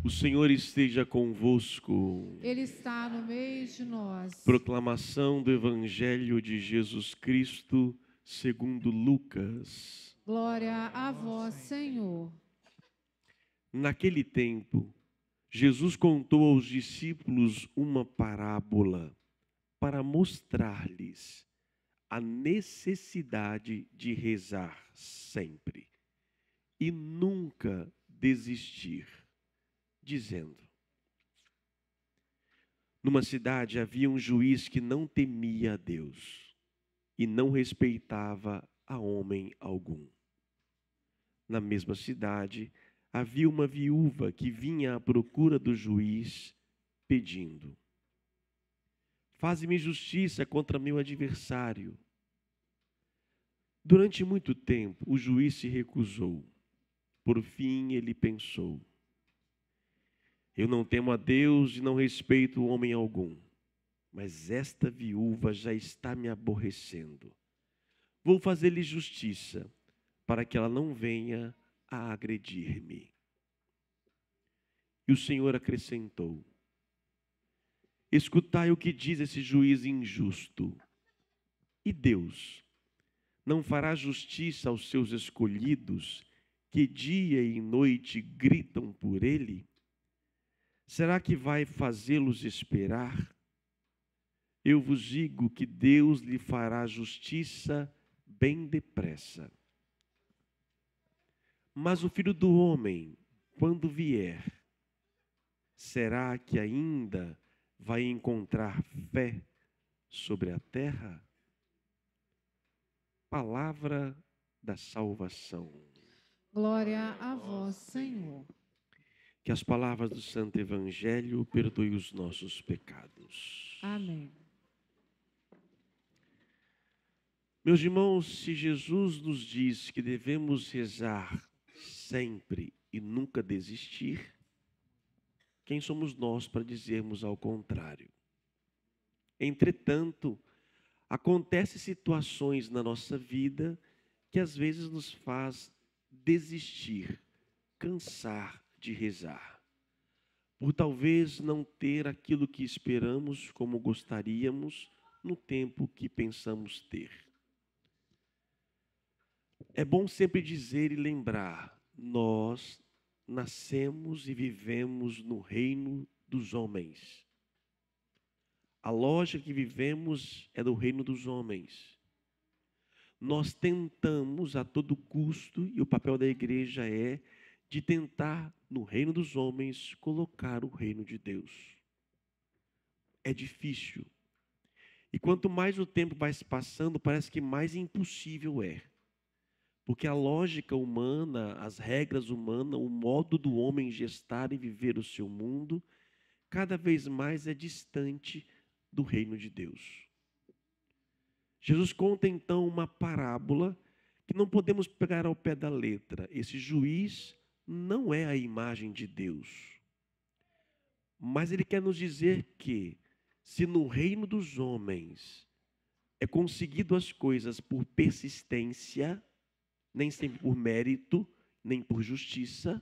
O Senhor esteja convosco. Ele está no meio de nós. Proclamação do Evangelho de Jesus Cristo, segundo Lucas. Glória a vós, Senhor. Naquele tempo, Jesus contou aos discípulos uma parábola para mostrar-lhes a necessidade de rezar sempre e nunca desistir, dizendo: numa cidade havia um juiz que não temia a Deus e não respeitava a homem algum. Na mesma cidade havia uma viúva que vinha à procura do juiz, pedindo: faze-me justiça contra meu adversário. Durante muito tempo, o juiz se recusou. Por fim, ele pensou: eu não temo a Deus e não respeito homem algum, mas esta viúva já está me aborrecendo. Vou fazer-lhe justiça, para que ela não venha a agredir-me. E o Senhor acrescentou: escutai o que diz esse juiz injusto. E Deus não fará justiça aos seus escolhidos, que dia e noite gritam por ele? Será que vai fazê-los esperar? Eu vos digo que Deus lhe fará justiça bem depressa. Mas o Filho do Homem, quando vier, será que ainda vai encontrar fé sobre a terra? Palavra da salvação. Glória a vós, Senhor. Que as palavras do Santo Evangelho perdoem os nossos pecados. Amém. Meus irmãos, se Jesus nos diz que devemos rezar sempre e nunca desistir, quem somos nós para dizermos ao contrário? Entretanto, acontecem situações na nossa vida que às vezes nos faz desistir, cansar de rezar, por talvez não ter aquilo que esperamos como gostaríamos no tempo que pensamos ter. É bom sempre dizer e lembrar: nós nascemos e vivemos no reino dos homens. A lógica que vivemos é do reino dos homens. Nós tentamos a todo custo, e o papel da igreja é de tentar, no reino dos homens, colocar o reino de Deus. É difícil. E quanto mais o tempo vai se passando, parece que mais impossível é. Porque a lógica humana, as regras humanas, o modo do homem gestar e viver o seu mundo, cada vez mais é distante do reino de Deus. Jesus conta então uma parábola que não podemos pegar ao pé da letra. Esse juiz não é a imagem de Deus. Mas ele quer nos dizer que, se no reino dos homens é conseguido as coisas por persistência, nem sempre por mérito, nem por justiça,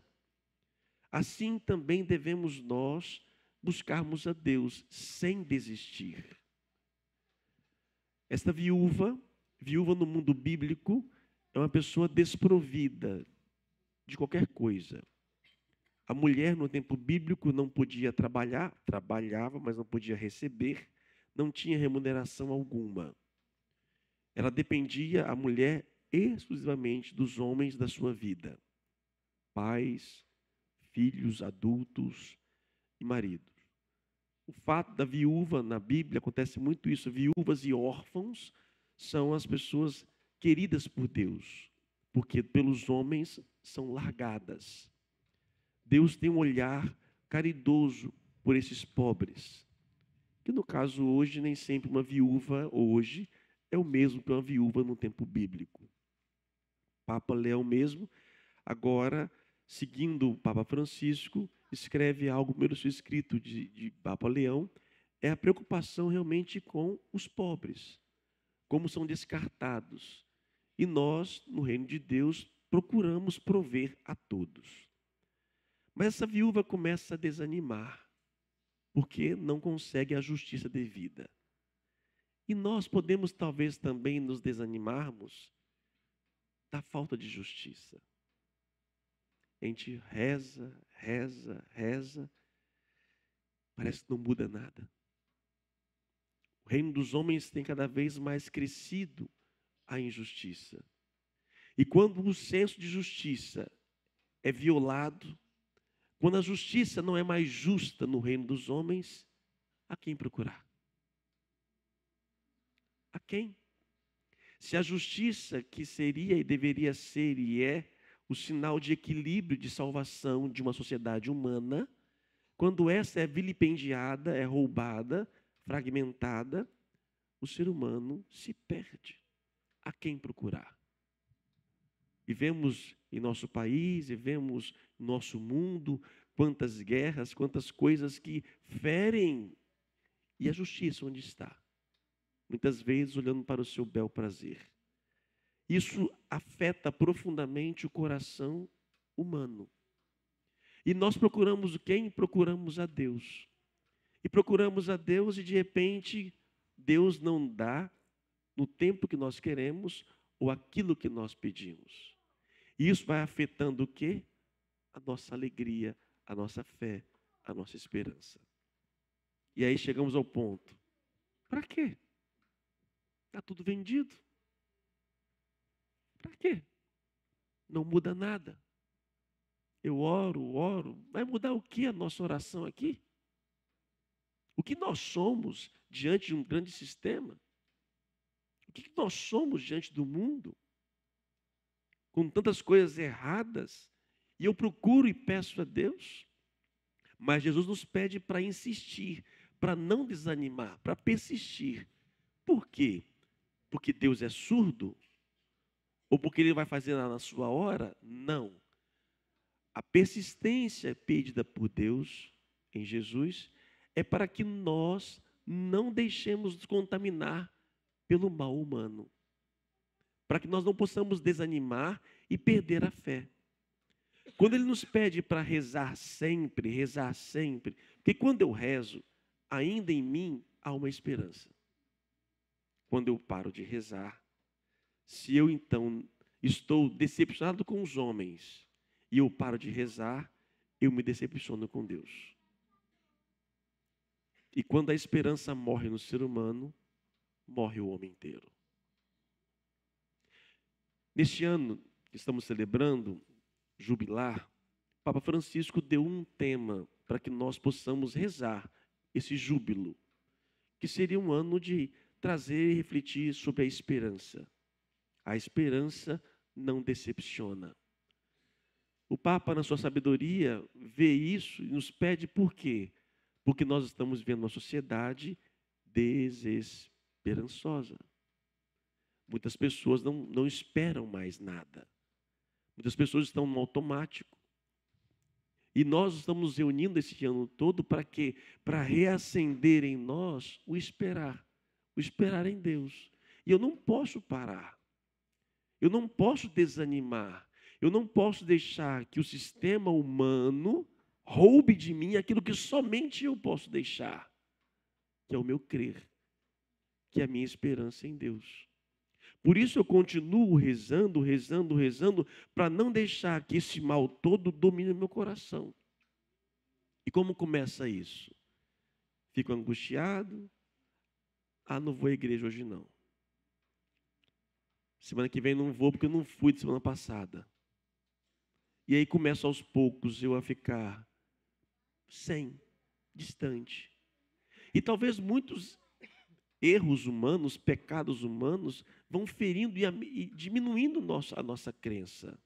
assim também devemos nós buscarmos a Deus sem desistir. Esta viúva no mundo bíblico, é uma pessoa desprovida de qualquer coisa. A mulher no tempo bíblico não podia trabalhar, trabalhava, mas não podia receber, não tinha remuneração alguma. Ela dependia, a mulher, exclusivamente dos homens da sua vida. Pais, filhos, adultos e maridos. O fato da viúva na Bíblia, acontece muito isso, viúvas e órfãos são as pessoas queridas por Deus, porque pelos homens são largadas. Deus tem um olhar caridoso por esses pobres, que no caso hoje nem sempre uma viúva hoje é o mesmo que uma viúva no tempo bíblico. Papa Leão mesmo, agora, seguindo o Papa Francisco, escreve algo, o primeiro escrito de Papa Leão, é a preocupação realmente com os pobres, como são descartados. E nós, no reino de Deus, procuramos prover a todos. Mas essa viúva começa a desanimar, porque não consegue a justiça devida. E nós podemos talvez também nos desanimarmos da falta de justiça. A gente reza, reza, reza, parece que não muda nada. O reino dos homens tem cada vez mais crescido a injustiça. E quando o senso de justiça é violado, quando a justiça não é mais justa no reino dos homens, a quem procurar? A quem? Se a justiça que seria e deveria ser e é o sinal de equilíbrio, de salvação de uma sociedade humana, quando essa é vilipendiada, é roubada, fragmentada, o ser humano se perde. A quem procurar? Vivemos em nosso país, vivemos em nosso mundo, quantas guerras, quantas coisas que ferem. E a justiça onde está? Muitas vezes olhando para o seu bel prazer. Isso afeta profundamente o coração humano. E nós procuramos quem? Procuramos a Deus. E procuramos a Deus e de repente Deus não dá no tempo que nós queremos ou aquilo que nós pedimos. E isso vai afetando o quê? A nossa alegria, a nossa fé, a nossa esperança. E aí chegamos ao ponto. Para quê? Está tudo vendido. Para quê? Não muda nada. Eu oro. Vai mudar o que a nossa oração aqui? O que nós somos diante de um grande sistema? O que nós somos diante do mundo? Com tantas coisas erradas. E eu procuro e peço a Deus. Mas Jesus nos pede para insistir, para não desanimar, para persistir. Por quê? Porque Deus é surdo? Ou porque Ele vai fazer na sua hora? Não. A persistência pedida por Deus em Jesus é para que nós não deixemos nos contaminar pelo mal humano. Para que nós não possamos desanimar e perder a fé. Quando Ele nos pede para rezar sempre, porque quando eu rezo, ainda em mim há uma esperança. Quando eu paro de rezar, se eu então estou decepcionado com os homens e eu paro de rezar, eu me decepciono com Deus. E quando a esperança morre no ser humano, morre o homem inteiro. Neste ano que estamos celebrando, jubilar, Papa Francisco deu um tema para que nós possamos rezar esse júbilo, que seria um ano de trazer e refletir sobre a esperança. A esperança não decepciona. O Papa, na sua sabedoria, vê isso e nos pede por quê? Porque nós estamos vivendo uma sociedade desesperançosa. Muitas pessoas não esperam mais nada. Muitas pessoas estão no automático. E nós estamos nos reunindo esse ano todo para quê? Para reacender em nós o esperar em Deus. E eu não posso parar. Eu não posso desanimar. Eu não posso deixar que o sistema humano roube de mim aquilo que somente eu posso deixar, que é o meu crer, que é a minha esperança em Deus. Por isso eu continuo rezando, para não deixar que esse mal todo domine o meu coração. E como começa isso? Fico angustiado. Não vou à igreja hoje não. Semana que vem não vou porque eu não fui de semana passada. E aí começa aos poucos eu a ficar distante. E talvez muitos erros humanos, pecados humanos, vão ferindo e diminuindo a nossa crença.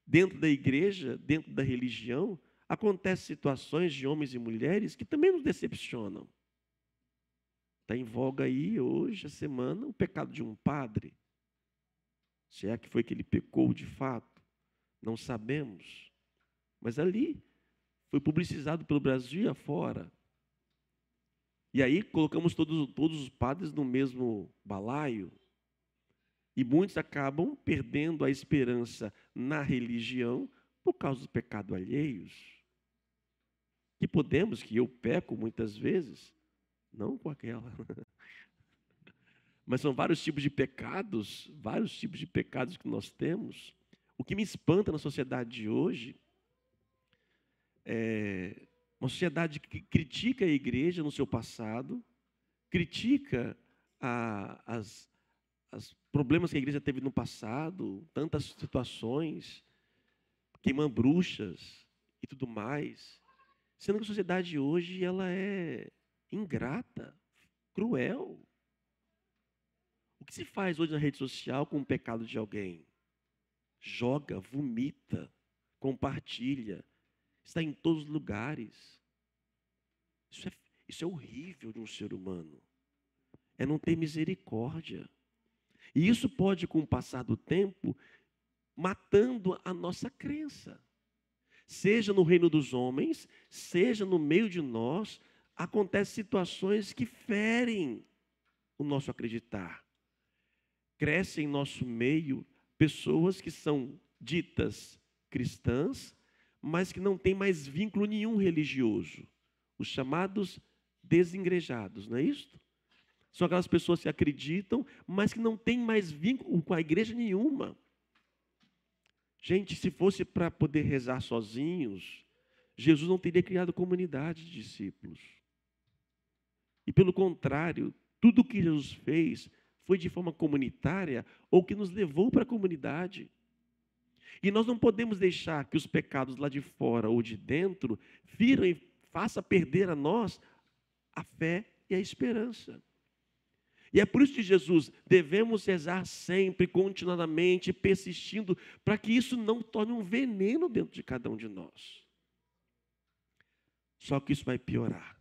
Dentro da igreja, dentro da religião, acontecem situações de homens e mulheres que também nos decepcionam. Está em voga aí, hoje, a semana, o pecado de um padre. Se é que foi que ele pecou de fato, não sabemos. Mas ali, foi publicizado pelo Brasil e afora. E aí colocamos todos os padres no mesmo balaio. E muitos acabam perdendo a esperança na religião por causa dos pecados alheios, que eu peco muitas vezes, não com aquela, mas são vários tipos de pecados que nós temos. O que me espanta na sociedade de hoje é uma sociedade que critica a igreja no seu passado, critica os problemas que a igreja teve no passado, tantas situações, queimando bruxas e tudo mais, sendo que a sociedade hoje ela é ingrata, cruel. O que se faz hoje na rede social com o pecado de alguém? Joga, vomita, compartilha, está em todos os lugares. Isso é horrível de um ser humano. É não ter misericórdia. E isso pode, com o passar do tempo, matando a nossa crença. Seja no reino dos homens, seja no meio de nós, acontecem situações que ferem o nosso acreditar. Crescem em nosso meio pessoas que são ditas cristãs, mas que não têm mais vínculo nenhum religioso. Os chamados desengrejados, não é isso? São aquelas pessoas que acreditam, mas que não têm mais vínculo com a igreja nenhuma. Gente, se fosse para poder rezar sozinhos, Jesus não teria criado comunidade de discípulos. E pelo contrário, tudo o que Jesus fez foi de forma comunitária ou que nos levou para a comunidade. E nós não podemos deixar que os pecados lá de fora ou de dentro firam e façam perder a nós a fé e a esperança. E é por isso que Jesus devemos rezar sempre, continuadamente, persistindo, para que isso não torne um veneno dentro de cada um de nós. Só que isso vai piorar.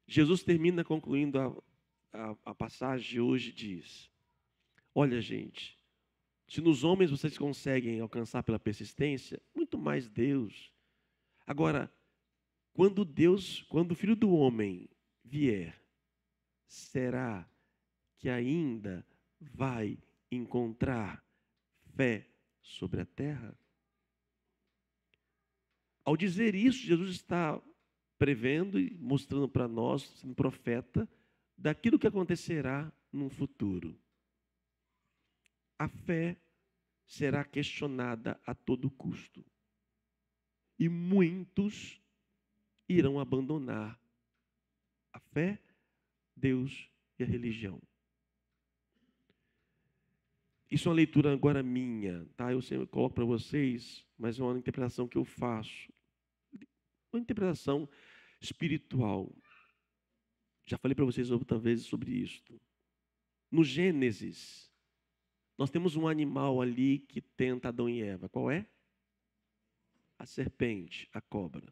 Jesus termina concluindo a passagem de hoje, diz: olha, gente, se nos homens vocês conseguem alcançar pela persistência, muito mais Deus. Agora, quando o Filho do Homem vier, será que ainda vai encontrar fé sobre a terra? Ao dizer isso, Jesus está prevendo e mostrando para nós, sendo profeta, daquilo que acontecerá no futuro. A fé será questionada a todo custo. E muitos irão abandonar a fé, Deus e a religião. Isso é uma leitura agora minha, tá? Eu sempre coloco para vocês, mas é uma interpretação que eu faço. Uma interpretação espiritual. Já falei para vocês outras vezes sobre isso. No Gênesis, nós temos um animal ali que tenta Adão e Eva. Qual é? A serpente, a cobra.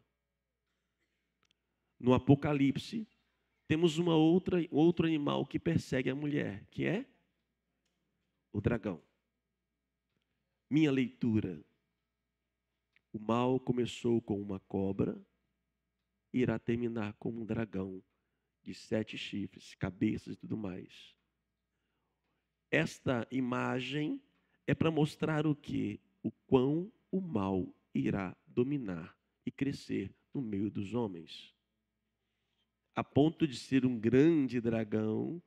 No Apocalipse, temos outro animal que persegue a mulher, que é o dragão. Minha leitura: o mal começou com uma cobra, irá terminar como um dragão de 7 chifres, cabeças e tudo mais. Esta imagem é para mostrar o quê? O quão o mal irá dominar e crescer no meio dos homens. A ponto de ser um grande dragão,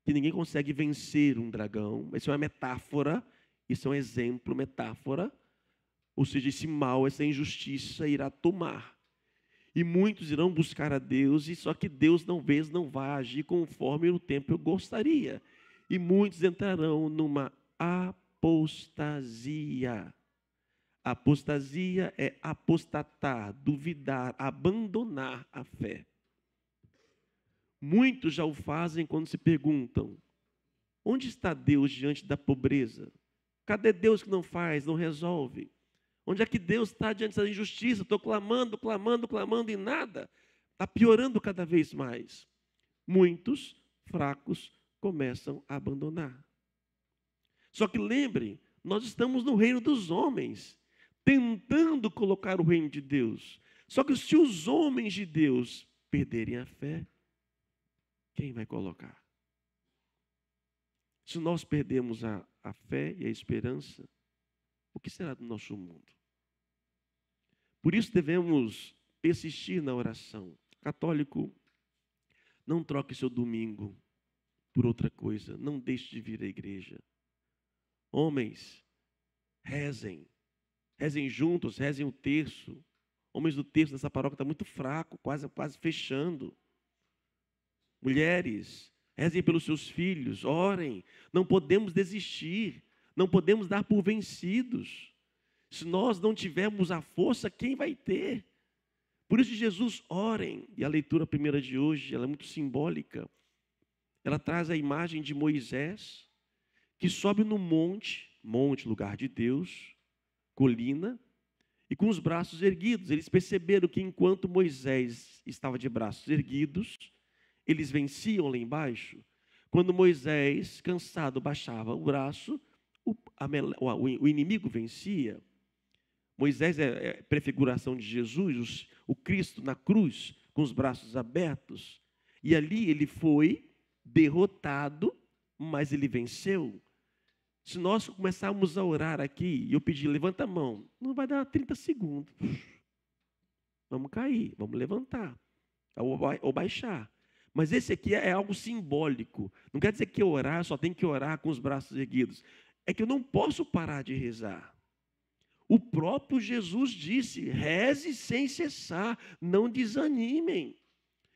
que ninguém consegue vencer um dragão. Isso é uma metáfora, isso é um exemplo, metáfora. Ou seja, esse mal, essa injustiça irá tomar. E muitos irão buscar a Deus, e só que Deus talvez não vai agir conforme o tempo eu gostaria. E muitos entrarão numa apostasia. Apostasia é apostatar, duvidar, abandonar a fé. Muitos já o fazem quando se perguntam: onde está Deus diante da pobreza? Cadê Deus que não faz, não resolve? Onde é que Deus está diante da injustiça? Estou clamando e nada. Está piorando cada vez mais. Muitos fracos começam a abandonar. Só que lembre, nós estamos no reino dos homens, tentando colocar o reino de Deus. Só que se os homens de Deus perderem a fé, quem vai colocar? Se nós perdemos a fé e a esperança, o que será do nosso mundo? Por isso devemos persistir na oração. Católico, não troque seu domingo por outra coisa. Não deixe de vir à igreja. Homens, rezem. Rezem juntos, rezem o terço. Homens do terço dessa paróquia está muito fraco, quase fechando. Mulheres, rezem pelos seus filhos, orem. Não podemos desistir, não podemos dar por vencidos. Se nós não tivermos a força, quem vai ter? Por isso, Jesus, orem. E a leitura primeira de hoje, ela é muito simbólica. Ela traz a imagem de Moisés, que sobe no monte, lugar de Deus, colina, e com os braços erguidos. Eles perceberam que enquanto Moisés estava de braços erguidos, eles venciam lá embaixo. Quando Moisés, cansado, baixava o braço, o inimigo vencia. Moisés é prefiguração de Jesus, o Cristo na cruz, com os braços abertos. E ali ele foi derrotado, mas ele venceu. Se nós começarmos a orar aqui, e eu pedir, levanta a mão, não vai dar 30 segundos. Vamos cair, vamos levantar, ou baixar. Mas esse aqui é algo simbólico. Não quer dizer que orar, só tem que orar com os braços erguidos. É que eu não posso parar de rezar. O próprio Jesus disse, reze sem cessar, não desanimem.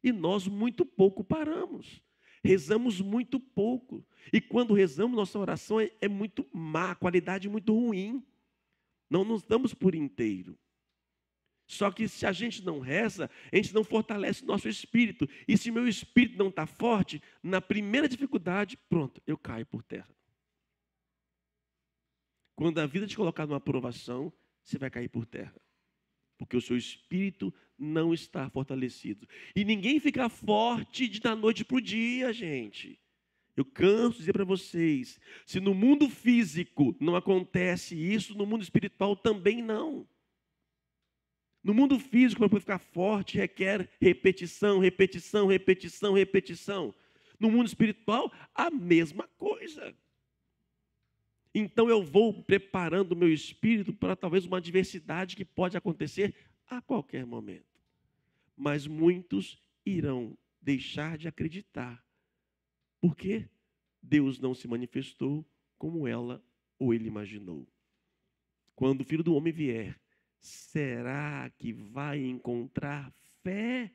E nós muito pouco paramos. Rezamos muito pouco. E quando rezamos, nossa oração é muito má, qualidade muito ruim. Não nos damos por inteiro. Só que se a gente não reza, a gente não fortalece o nosso espírito. E se meu espírito não está forte, na primeira dificuldade, pronto, eu caio por terra. Quando a vida te colocar numa provação, você vai cair por terra. Porque o seu espírito não está fortalecido. E ninguém fica forte da noite para o dia, gente. Eu canso de dizer para vocês, se no mundo físico não acontece isso, no mundo espiritual também não. No mundo físico, para ficar forte, requer repetição, repetição, repetição, repetição. No mundo espiritual, a mesma coisa. Então eu vou preparando o meu espírito para talvez uma adversidade que pode acontecer a qualquer momento. Mas muitos irão deixar de acreditar. Porque Deus não se manifestou como ela ou ele imaginou. Quando o Filho do Homem vier, será que vai encontrar fé?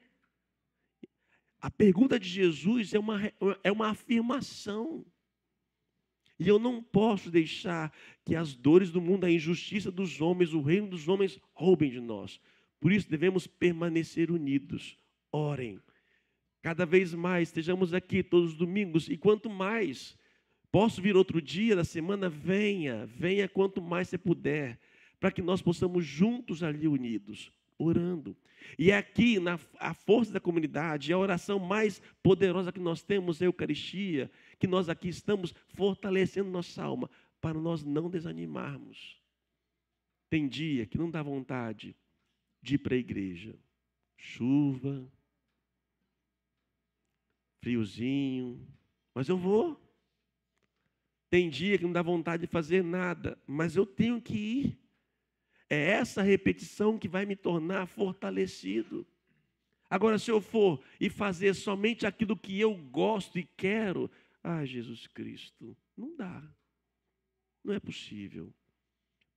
A pergunta de Jesus é uma afirmação. E eu não posso deixar que as dores do mundo, a injustiça dos homens, o reino dos homens roubem de nós. Por isso devemos permanecer unidos. Orem. Cada vez mais estejamos aqui todos os domingos. E quanto mais posso vir outro dia da semana, venha quanto mais você puder, para que nós possamos juntos ali unidos, orando. E é aqui, a força da comunidade, a oração mais poderosa que nós temos é a Eucaristia, que nós aqui estamos fortalecendo nossa alma, para nós não desanimarmos. Tem dia que não dá vontade de ir para a igreja. Chuva, friozinho, mas eu vou. Tem dia que não dá vontade de fazer nada, mas eu tenho que ir. É essa repetição que vai me tornar fortalecido. Agora, se eu for e fazer somente aquilo que eu gosto e quero, Jesus Cristo, não dá. Não é possível.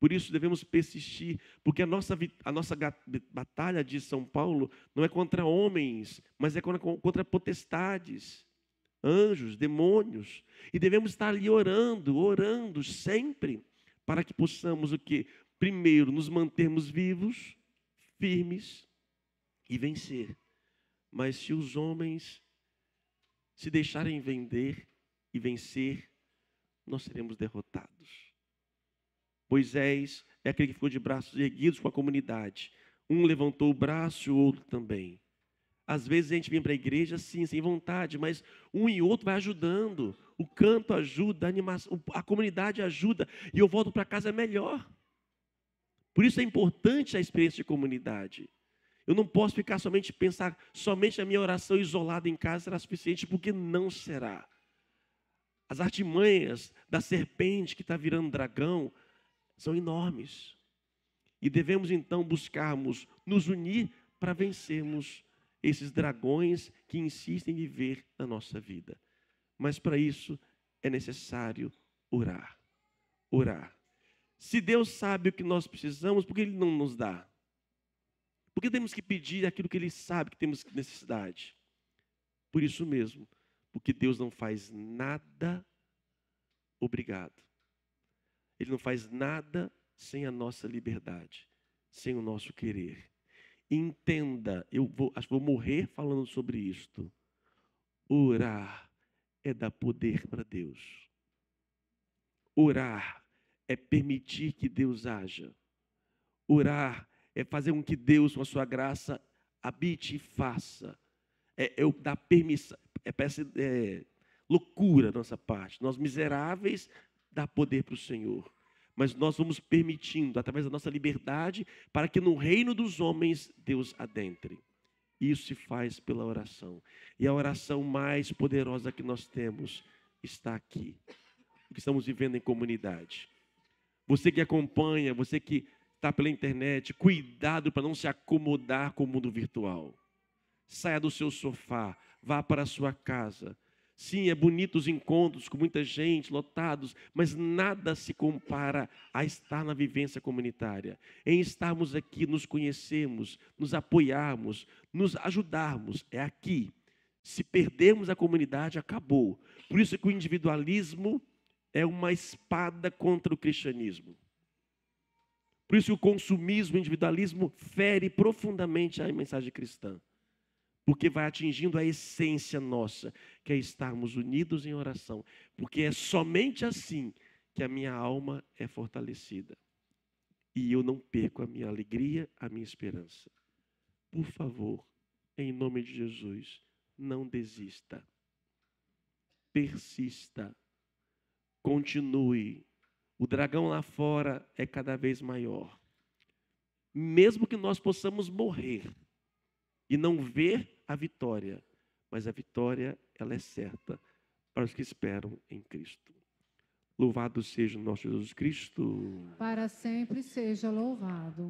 Por isso devemos persistir, porque a nossa batalha de São Paulo não é contra homens, mas é contra potestades, anjos, demônios. E devemos estar ali orando sempre, para que possamos o quê? Primeiro, nos mantermos vivos, firmes e vencer. Mas se os homens se deixarem vender e vencer, nós seremos derrotados. Moisés é aquele que ficou de braços erguidos com a comunidade. Um levantou o braço e o outro também. Às vezes a gente vem para a igreja assim, sem vontade, mas um e outro vai ajudando. O canto ajuda, a animação, a comunidade ajuda, e eu volto para casa melhor. Por isso é importante a experiência de comunidade. Eu não posso ficar pensar somente a minha oração isolada em casa será suficiente, porque não será. As artimanhas da serpente que está virando dragão são enormes. E devemos então buscarmos nos unir para vencermos esses dragões que insistem em viver na nossa vida. Mas para isso é necessário orar. Orar. Se Deus sabe o que nós precisamos, por que Ele não nos dá? Por que temos que pedir aquilo que Ele sabe que temos necessidade? Por isso mesmo, porque Deus não faz nada obrigado. Ele não faz nada sem a nossa liberdade, sem o nosso querer. Entenda, acho que vou morrer falando sobre isto. Orar é dar poder para Deus. Orar é permitir que Deus haja. Orar é fazer com que Deus, com a sua graça, habite e faça. É eu dar permissão. Parece loucura da nossa parte. Nós miseráveis, dar poder para o Senhor. Mas nós vamos permitindo, através da nossa liberdade, para que no reino dos homens Deus adentre. Isso se faz pela oração. E a oração mais poderosa que nós temos está aqui. O que estamos vivendo em comunidade. Você que acompanha, você que está pela internet, cuidado para não se acomodar com o mundo virtual. Saia do seu sofá, vá para a sua casa. Sim, é bonito os encontros com muita gente, lotados, mas nada se compara a estar na vivência comunitária. Em estarmos aqui, nos conhecermos, nos apoiarmos, nos ajudarmos. É aqui. Se perdermos a comunidade, acabou. Por isso que o individualismo é uma espada contra o cristianismo. Por isso que o consumismo, o individualismo fere profundamente a mensagem cristã. Porque vai atingindo a essência nossa, que é estarmos unidos em oração. Porque é somente assim que a minha alma é fortalecida. E eu não perco a minha alegria, a minha esperança. Por favor, em nome de Jesus, não desista. Persista. Continue. O dragão lá fora é cada vez maior. Mesmo que nós possamos morrer e não ver a vitória, mas a vitória, ela é certa para os que esperam em Cristo. Louvado seja o nosso Jesus Cristo. Para sempre seja louvado.